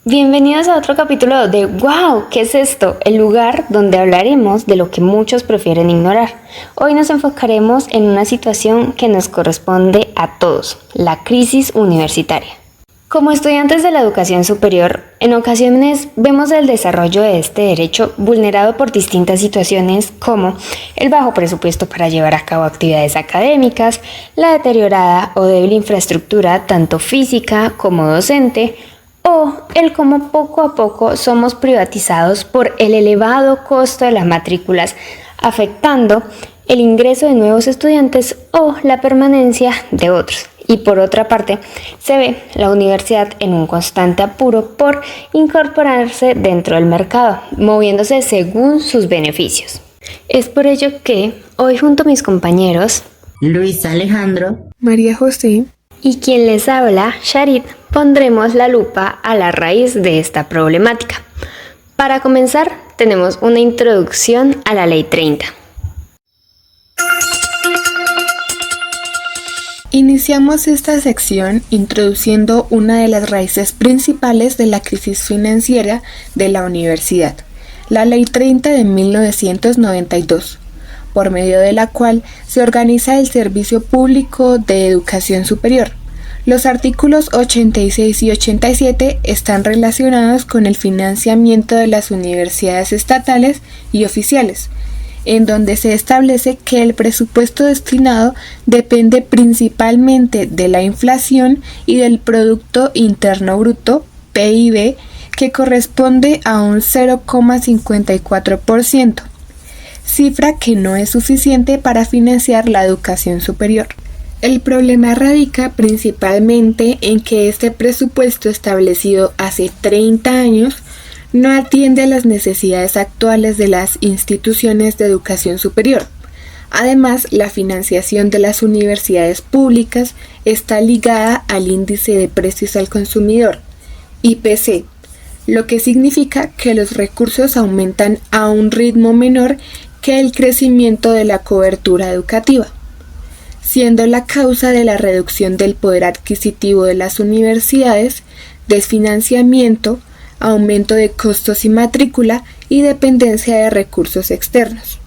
Bienvenidos a otro capítulo de ¡Wow! ¿Qué es esto? El lugar donde hablaremos de lo que muchos prefieren ignorar. Hoy nos enfocaremos en una situación que nos corresponde a todos, la crisis universitaria. Como estudiantes de la educación superior, en ocasiones vemos el desarrollo de este derecho vulnerado por distintas situaciones como el bajo presupuesto para llevar a cabo actividades académicas, la deteriorada o débil infraestructura tanto física como docente, o el cómo poco a poco somos privatizados por el elevado costo de las matrículas, afectando el ingreso de nuevos estudiantes o la permanencia de otros. Y por otra parte, se ve la universidad en un constante apuro por incorporarse dentro del mercado, moviéndose según sus beneficios. Es por ello que hoy junto a mis compañeros Luis Alejandro, María José y quien les habla, Sharit, pondremos la lupa a la raíz de esta problemática. Para comenzar, tenemos una introducción a la Ley 30. Iniciamos esta sección introduciendo una de las raíces principales de la crisis financiera de la universidad, la Ley 30 de 1992, por medio de la cual se organiza el Servicio Público de Educación Superior. Los artículos 86 y 87 están relacionados con el financiamiento de las universidades estatales y oficiales, en donde se establece que el presupuesto destinado depende principalmente de la inflación y del Producto Interno Bruto, PIB, que corresponde a un 0,54%, cifra que no es suficiente para financiar la educación superior. El problema radica principalmente en que este presupuesto establecido hace 30 años no atiende a las necesidades actuales de las instituciones de educación superior. Además, la financiación de las universidades públicas está ligada al índice de precios al consumidor, IPC, lo que significa que los recursos aumentan a un ritmo menor que el crecimiento de la cobertura educativa, siendo la causa de la reducción del poder adquisitivo de las universidades, desfinanciamiento, aumento de costos y matrícula y dependencia de recursos externos.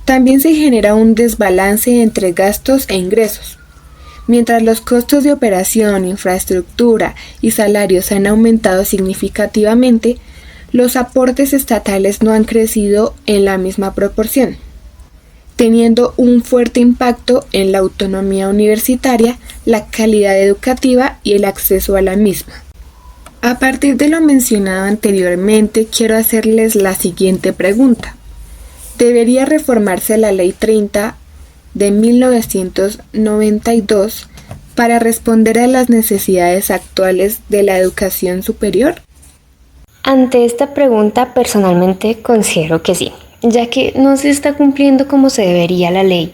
También se genera un desbalance entre gastos e ingresos. Mientras los costos de operación, infraestructura y salarios han aumentado significativamente, los aportes estatales no han crecido en la misma proporción, teniendo un fuerte impacto en la autonomía universitaria, la calidad educativa y el acceso a la misma. A partir de lo mencionado anteriormente, quiero hacerles la siguiente pregunta. ¿Debería reformarse la Ley 30 de 1992 para responder a las necesidades actuales de la educación superior? Ante esta pregunta, personalmente considero que sí, ya que no se está cumpliendo como se debería la ley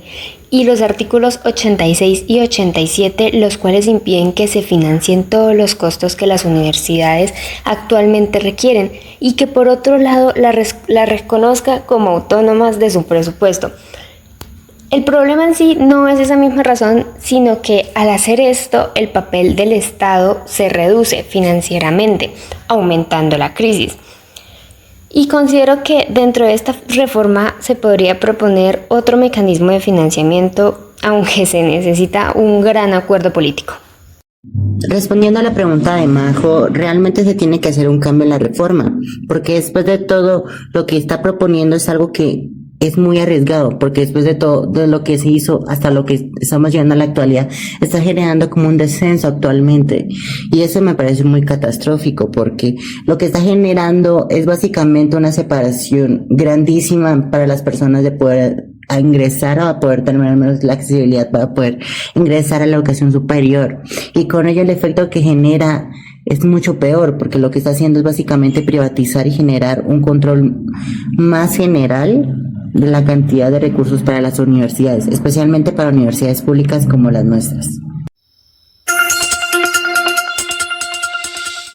y los artículos 86 y 87, los cuales impiden que se financien todos los costos que las universidades actualmente requieren y que por otro lado la reconozca como autónomas de su presupuesto. El problema en sí no es esa misma razón, sino que al hacer esto el papel del Estado se reduce financieramente, aumentando la crisis. Y considero que dentro de esta reforma se podría proponer otro mecanismo de financiamiento, aunque se necesita un gran acuerdo político. respondiendo a la pregunta de Majo, realmente se tiene que hacer un cambio en la reforma, porque después de todo lo que está proponiendo es algo que es muy arriesgado, porque después de todo de lo que se hizo hasta lo que estamos llegando a la actualidad, está generando como un descenso actualmente, y eso me parece muy catastrófico, porque lo que está generando es básicamente una separación grandísima para las personas de poder a ingresar o a poder tener al menos la accesibilidad para poder ingresar a la educación superior, y con ello el efecto que genera es mucho peor, porque lo que está haciendo es básicamente privatizar y generar un control más general de la cantidad de recursos para las universidades, especialmente para universidades públicas como las nuestras.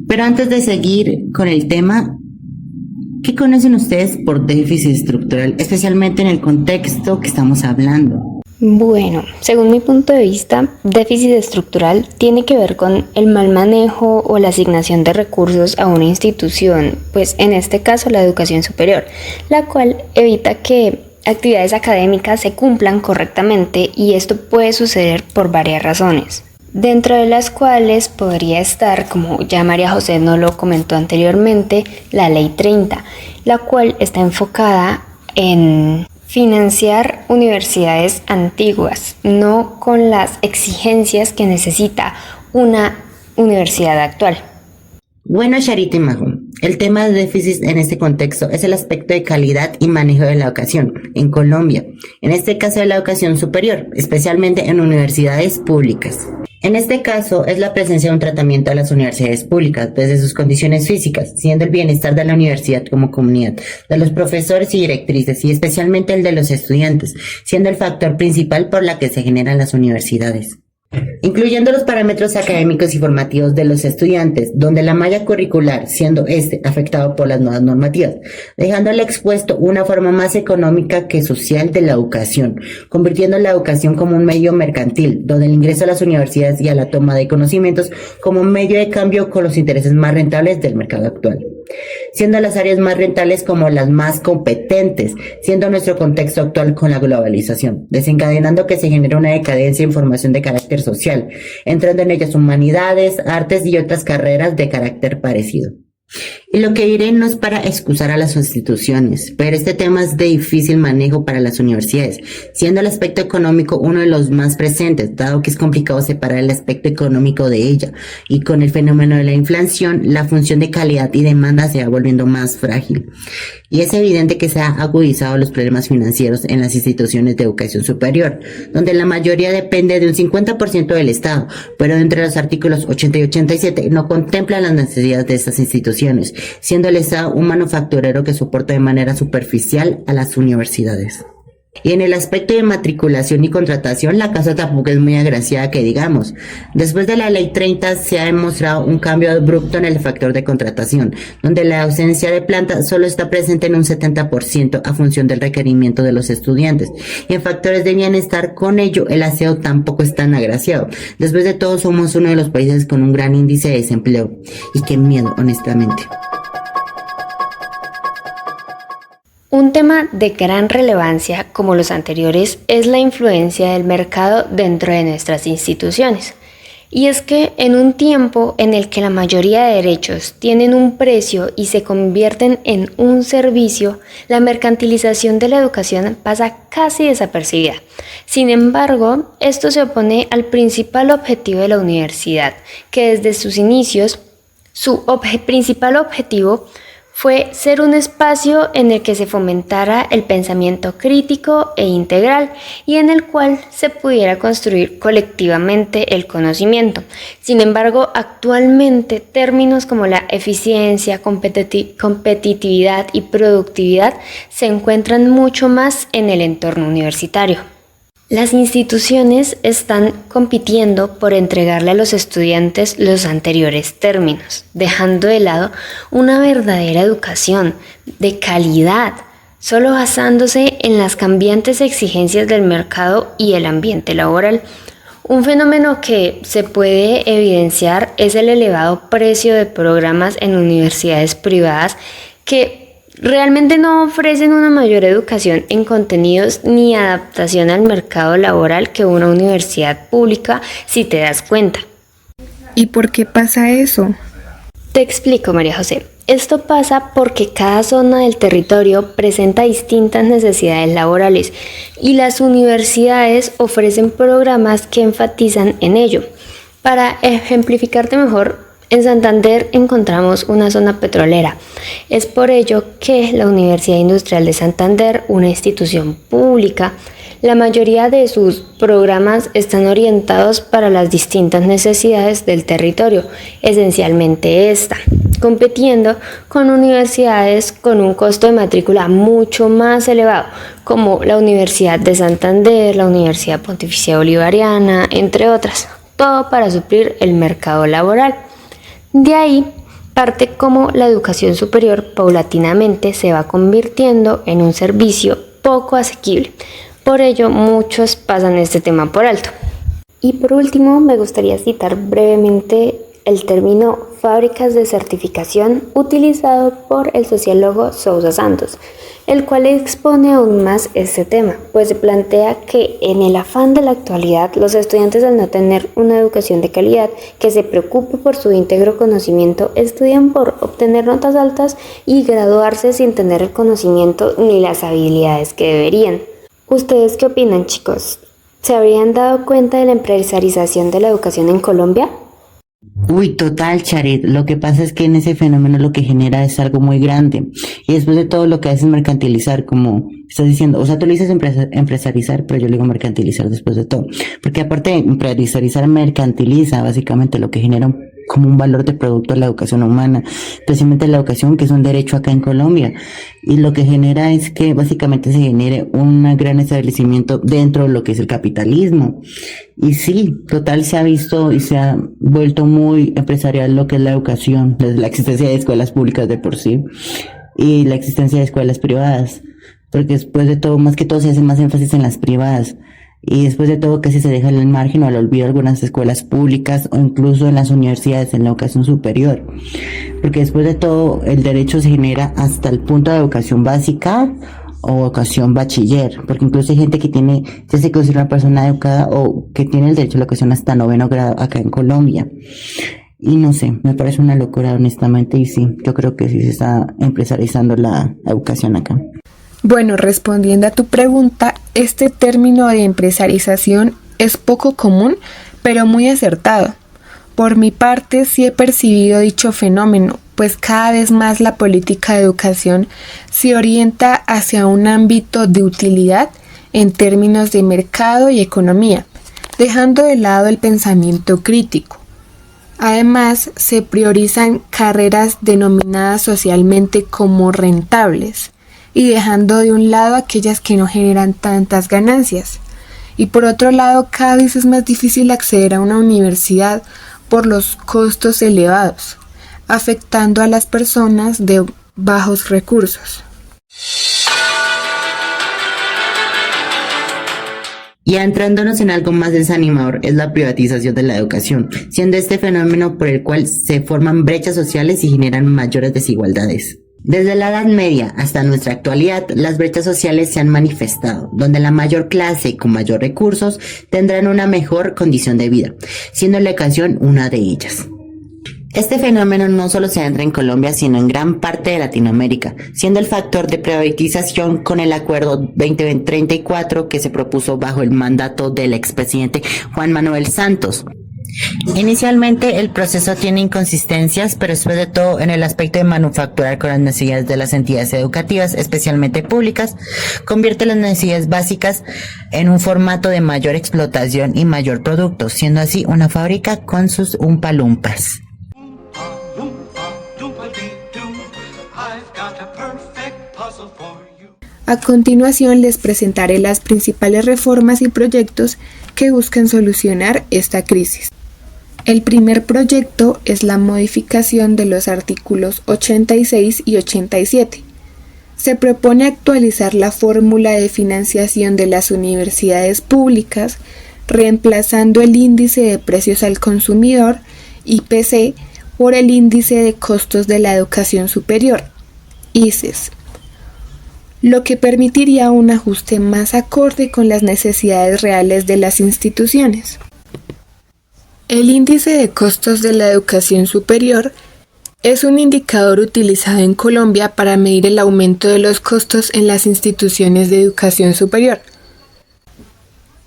Pero antes de seguir con el tema, ¿qué conocen ustedes por déficit estructural, especialmente en el contexto que estamos hablando? Bueno, según mi punto de vista, déficit estructural tiene que ver con el mal manejo o la asignación de recursos a una institución, pues en este caso la educación superior, la cual evita que actividades académicas se cumplan correctamente, y esto puede suceder por varias razones, dentro de las cuales podría estar, como ya María José nos lo comentó anteriormente, la Ley 30, la cual está enfocada en financiar universidades antiguas, no con las exigencias que necesita una universidad actual. Bueno, Charito y Majo, el tema de déficit en este contexto es el aspecto de calidad y manejo de la educación en Colombia, en este caso de la educación superior, especialmente en universidades públicas. En este caso es la presencia de un tratamiento a las universidades públicas desde sus condiciones físicas, siendo el bienestar de la universidad como comunidad, de los profesores y directrices y especialmente el de los estudiantes, siendo el factor principal por la que se generan las universidades. Incluyendo los parámetros académicos y formativos de los estudiantes, donde la malla curricular, siendo afectado por las nuevas normativas, dejándole expuesto una forma más económica que social de la educación, convirtiendo la educación como un medio mercantil, donde el ingreso a las universidades y a la toma de conocimientos como un medio de cambio con los intereses más rentables del mercado actual, siendo las áreas más rentables como las más competentes, siendo nuestro contexto actual con la globalización, desencadenando que se genere una decadencia en formación de carácter social, entrando en ellas humanidades, artes y otras carreras de carácter parecido. Y lo que diré no es para excusar a las instituciones, pero este tema es de difícil manejo para las universidades, siendo el aspecto económico uno de los más presentes, dado que es complicado separar el aspecto económico de ella, y con el fenómeno de la inflación, la función de calidad y demanda se va volviendo más frágil. Y es evidente que se han agudizado los problemas financieros en las instituciones de educación superior, donde la mayoría depende de un 50% del Estado, pero entre los artículos 80 y 87 no contemplan las necesidades de estas instituciones, siendo el Estado un manufacturero que soporta de manera superficial a las universidades. Y en el aspecto de matriculación y contratación, la casa tampoco es muy agraciada que digamos. Después de la Ley 30 se ha demostrado un cambio abrupto en el factor de contratación, donde la ausencia de planta solo está presente en un 70% a función del requerimiento de los estudiantes. Y en factores de bienestar, con ello, el aseo tampoco es tan agraciado. Después de todo, somos uno de los países con un gran índice de desempleo. Y qué miedo, honestamente. Un tema de gran relevancia, como los anteriores, es la influencia del mercado dentro de nuestras instituciones. Y es que en un tiempo en el que la mayoría de derechos tienen un precio y se convierten en un servicio, la mercantilización de la educación pasa casi desapercibida. Sin embargo, esto se opone al principal objetivo de la universidad, que desde sus inicios, su principal objetivo fue ser un espacio en el que se fomentara el pensamiento crítico e integral y en el cual se pudiera construir colectivamente el conocimiento. Sin embargo, actualmente términos como la eficiencia, competitividad y productividad se encuentran mucho más en el entorno universitario. Las instituciones están compitiendo por entregarle a los estudiantes los anteriores términos, dejando de lado una verdadera educación de calidad, solo basándose en las cambiantes exigencias del mercado y el ambiente laboral. Un fenómeno que se puede evidenciar es el elevado precio de programas en universidades privadas que realmente no ofrecen una mayor educación en contenidos ni adaptación al mercado laboral que una universidad pública, si te das cuenta. ¿Y por qué pasa eso? Te explico, María José. Esto pasa porque cada zona del territorio presenta distintas necesidades laborales y las universidades ofrecen programas que enfatizan en ello. Para ejemplificarte mejor, en Santander encontramos una zona petrolera. Es por ello que la Universidad Industrial de Santander, una institución pública, la mayoría de sus programas están orientados para las distintas necesidades del territorio, esencialmente esta, compitiendo con universidades con un costo de matrícula mucho más elevado, como la Universidad de Santander, la Universidad Pontificia Bolivariana, entre otras, todo para suplir el mercado laboral. De ahí parte cómo la educación superior paulatinamente se va convirtiendo en un servicio poco asequible, Por ello, muchos pasan este tema por alto. Y por último, me gustaría citar brevemente el término fábricas de certificación utilizado por el sociólogo Sousa Santos, el cual expone aún más este tema, pues se plantea que en el afán de la actualidad los estudiantes, al no tener una educación de calidad que se preocupe por su íntegro conocimiento, estudian por obtener notas altas y graduarse sin tener el conocimiento ni las habilidades que deberían. ¿Ustedes qué opinan, chicos? ¿Se habrían dado cuenta de la empresarización de la educación en Colombia? Uy, total, Charet. Lo que pasa es que en ese fenómeno lo que genera es algo muy grande. Y después de todo lo que hace es mercantilizar, como estás diciendo. O sea, tú le dices empresarizar, pero yo le digo mercantilizar después de todo. Porque aparte de empresarizar, mercantiliza básicamente lo que genera como un valor de producto a la educación humana, especialmente la educación, que es un derecho acá en Colombia. Y lo que genera es que básicamente se genere un gran establecimiento dentro de lo que es el capitalismo. Y sí, total, se ha visto y se ha vuelto muy empresarial lo que es la educación, desde la existencia de escuelas públicas de por sí y la existencia de escuelas privadas, porque después de todo, más que todo, se hace más énfasis en las privadas. Y después de todo casi se deja al margen o al olvido algunas escuelas públicas o incluso en las universidades, en la educación superior. Porque después de todo el derecho se genera hasta el punto de educación básica o educación bachiller. Porque incluso hay gente que ya se considera una persona educada o que tiene el derecho a la educación hasta 9º grado acá en Colombia. Y no sé, me parece una locura honestamente y sí, yo creo que sí se está empresarizando la educación acá. Bueno, respondiendo a tu pregunta, este término de empresarización es poco común, pero muy acertado. Por mi parte, sí he percibido dicho fenómeno, pues cada vez más la política de educación se orienta hacia un ámbito de utilidad en términos de mercado y economía, dejando de lado el pensamiento crítico. Además, se priorizan carreras denominadas socialmente como rentables, y dejando de un lado aquellas que no generan tantas ganancias. Y por otro lado, cada vez es más difícil acceder a una universidad por los costos elevados, afectando a las personas de bajos recursos. Y entrándonos en algo más desanimador es la privatización de la educación, siendo este fenómeno por el cual se forman brechas sociales y generan mayores desigualdades. Desde la Edad Media hasta nuestra actualidad, las brechas sociales se han manifestado, donde la mayor clase con mayor recursos tendrán una mejor condición de vida, siendo la educación una de ellas. Este fenómeno no solo se entra en Colombia, sino en gran parte de Latinoamérica, siendo el factor de privatización con el Acuerdo 2034 que se propuso bajo el mandato del expresidente Juan Manuel Santos. Inicialmente el proceso tiene inconsistencias, pero después de todo en el aspecto de manufacturar con las necesidades de las entidades educativas, especialmente públicas, convierte las necesidades básicas en un formato de mayor explotación y mayor producto, siendo así una fábrica con sus umpalumpas. A continuación les presentaré las principales reformas y proyectos que buscan solucionar esta crisis. El primer proyecto es la modificación de los artículos 86 y 87. Se propone actualizar la fórmula de financiación de las universidades públicas, reemplazando el índice de precios al consumidor, IPC, por el índice de costos de la educación superior, ICES, lo que permitiría un ajuste más acorde con las necesidades reales de las instituciones. El índice de costos de la educación superior es un indicador utilizado en Colombia para medir el aumento de los costos en las instituciones de educación superior.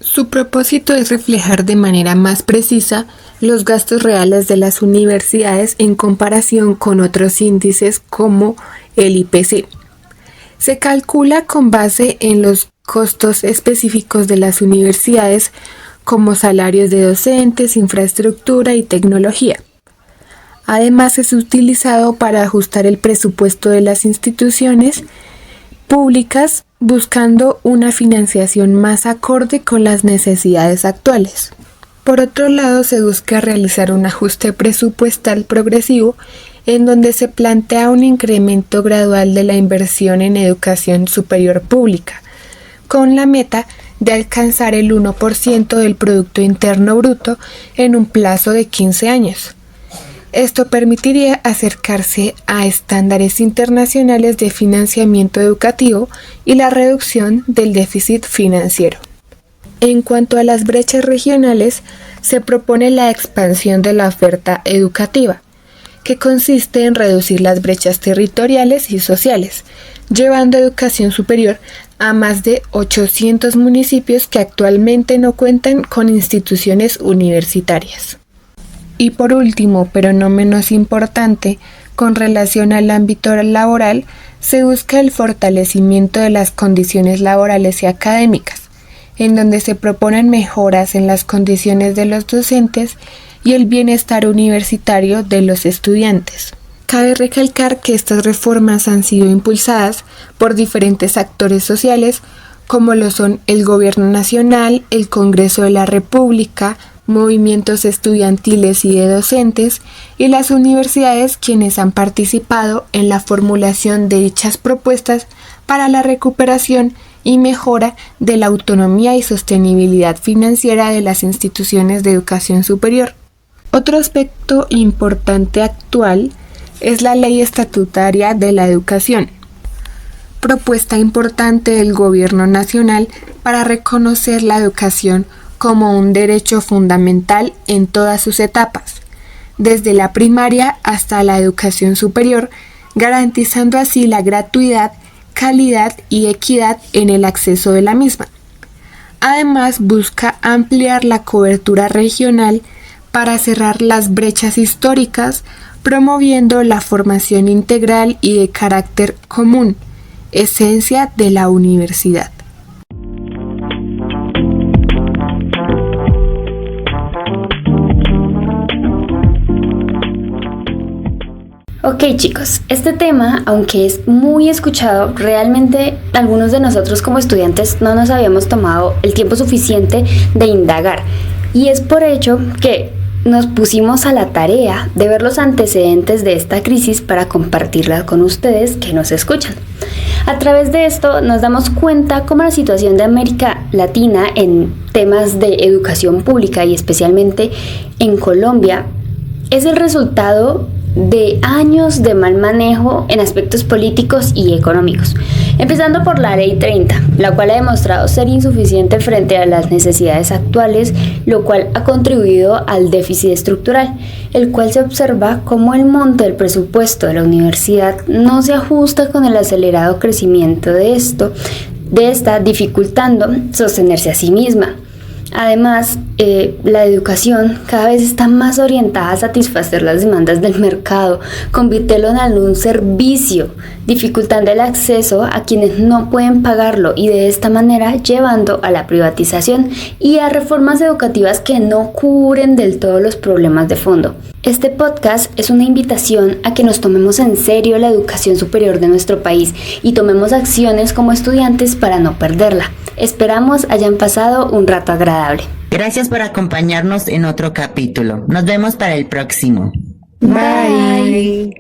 Su propósito es reflejar de manera más precisa los gastos reales de las universidades en comparación con otros índices como el IPC. Se calcula con base en los costos específicos de las universidades como salarios de docentes, infraestructura y tecnología. Además, es utilizado para ajustar el presupuesto de las instituciones públicas buscando una financiación más acorde con las necesidades actuales. Por otro lado, se busca realizar un ajuste presupuestal progresivo en donde se plantea un incremento gradual de la inversión en educación superior pública, con la meta de alcanzar el 1% del Producto Interno Bruto en un plazo de 15 años. Esto permitiría acercarse a estándares internacionales de financiamiento educativo y la reducción del déficit financiero. En cuanto a las brechas regionales, se propone la expansión de la oferta educativa, que consiste en reducir las brechas territoriales y sociales, llevando educación superior a más de 800 municipios que actualmente no cuentan con instituciones universitarias. Y por último, pero no menos importante, con relación al ámbito laboral, se busca el fortalecimiento de las condiciones laborales y académicas, en donde se proponen mejoras en las condiciones de los docentes y el bienestar universitario de los estudiantes. Cabe recalcar que estas reformas han sido impulsadas por diferentes actores sociales, como lo son el Gobierno Nacional, el Congreso de la República, movimientos estudiantiles y de docentes, y las universidades, quienes han participado en la formulación de dichas propuestas para la recuperación y mejora de la autonomía y sostenibilidad financiera de las instituciones de educación superior. Otro aspecto importante actual es la Ley Estatutaria de la Educación, propuesta importante del Gobierno Nacional para reconocer la educación como un derecho fundamental en todas sus etapas, desde la primaria hasta la educación superior, garantizando así la gratuidad, calidad y equidad en el acceso de la misma. Además, busca ampliar la cobertura regional para cerrar las brechas históricas, promoviendo la formación integral y de carácter común, esencia de la universidad. Ok chicos, este tema, aunque es muy escuchado, realmente algunos de nosotros como estudiantes no nos habíamos tomado el tiempo suficiente de indagar. Y es por ello que nos pusimos a la tarea de ver los antecedentes de esta crisis para compartirla con ustedes que nos escuchan. A través de esto nos damos cuenta cómo la situación de América Latina en temas de educación pública y especialmente en Colombia es el resultado de años de mal manejo en aspectos políticos y económicos, empezando por la Ley 30, la cual ha demostrado ser insuficiente frente a las necesidades actuales, lo cual ha contribuido al déficit estructural, el cual se observa como el monto del presupuesto de la universidad no se ajusta con el acelerado crecimiento de esta, dificultando sostenerse a sí misma. Además, la educación cada vez está más orientada a satisfacer las demandas del mercado, convirtiéndolo en un servicio, dificultando el acceso a quienes no pueden pagarlo y de esta manera llevando a la privatización y a reformas educativas que no cubren del todo los problemas de fondo. Este podcast es una invitación a que nos tomemos en serio la educación superior de nuestro país y tomemos acciones como estudiantes para no perderla. Esperamos hayan pasado un rato agradable. Gracias por acompañarnos en otro capítulo. Nos vemos para el próximo. Bye.